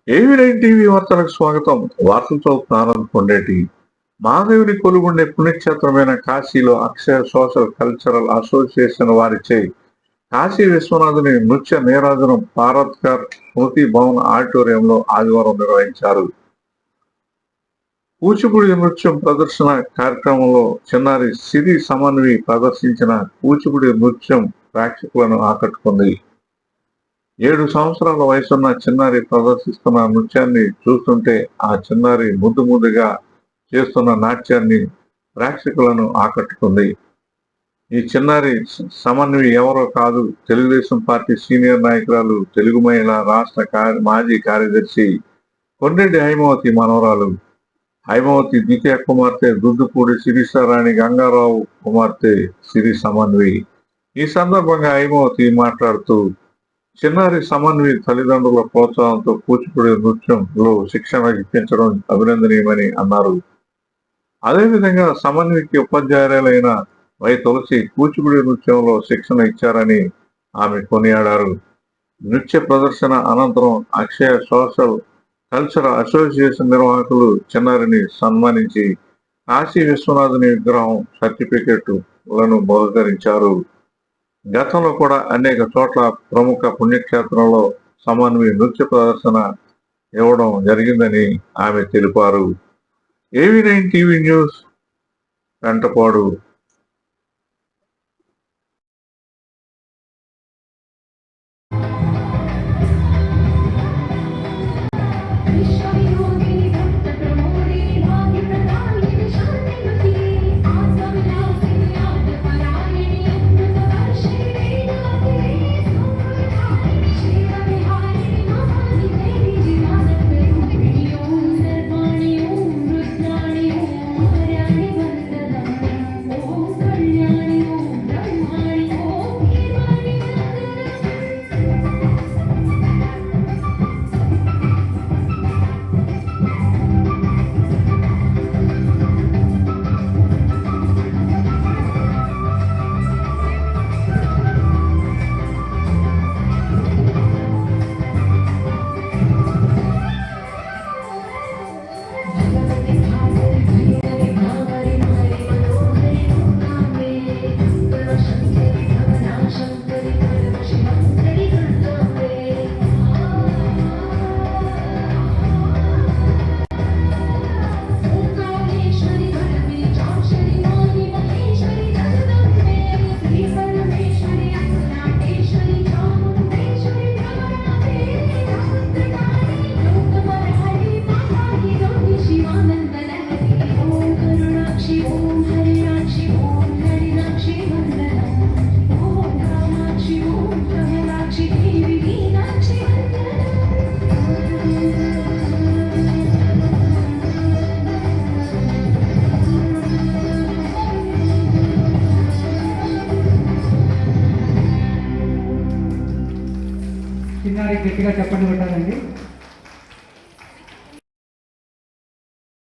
ఏవి9 TV వార్తలకు స్వాగతం. వార్తలతో ఆనంద్ కొండేటి. మహాదేవుని కొలుగుండే పుణ్యక్షేత్రమైన కాశీలో అక్షయ సోషల్ కల్చరల్ అసోసియేషన్ వారిచే కాశీ విశ్వనాథుని నృత్య నీరాజనం పారత్కర్ స్మృతి భవన్ ఆడిటోరియంలో ఆదివారం నిర్వహించారు. కూచిపూడి నృత్యం ప్రదర్శన కార్యక్రమంలో చిన్నారి సిరి సమన్వి ప్రదర్శించిన కూచిపూడి నృత్యం ప్రేక్షకులను ఆకట్టుకుంది. 7 సంవత్సరాల వయసున్న చిన్నారి ప్రదర్శిస్తున్న నృత్యాన్ని చూస్తుంటే ఆ చిన్నారి ముద్దుగా చేస్తున్న నాట్యాన్ని ప్రేక్షకులను ఆకట్టుకుంది. ఈ చిన్నారి సమన్వి ఎవరో కాదు, తెలుగుదేశం పార్టీ సీనియర్ నాయకురాలు, తెలుగు మహిళ రాష్ట్ర మాజీ కార్యదర్శి కొండెడ్డి హైమవతి మనవరాలు. హైమవతి ద్వితీయ కుమార్తె దుద్దుపూడి శిరీషారాణి గంగారావు కుమార్తె సిరి సమన్వి. ఈ సందర్భంగా హైమవతి మాట్లాడుతూ, చిన్నారి సమన్వి తల్లిదండ్రుల ప్రోత్సాహంతో కూచిపూడి నృత్యంలో శిక్షణ ఇప్పించడం అభినందనీయమని అన్నారు. అదేవిధంగా సమన్వికి ఉపాధ్యాయులైన వై తులసి కూచిపూడి నృత్యంలో శిక్షణ ఇచ్చారని ఆమె కొనియాడారు. నృత్య ప్రదర్శన అనంతరం అక్షయ సోషల్ కల్చరల్ అసోసియేషన్ నిర్వాహకులు చిన్నారిని సన్మానించి కాశీ విశ్వనాథుని విగ్రహం సర్టిఫికెట్లను బహుకరించారు. గతంలో కూడా అనేక చోట్ల ప్రముఖ పుణ్యక్షేత్రంలో సమన్వి నృత్య ప్రదర్శన ఇవ్వడం జరిగిందని ఆమె తెలిపారు. ఏవి9 టీవీ న్యూస్ వెంటపాడు. చిన్నారి గట్టిగా చెప్పండి పెట్టాలండి.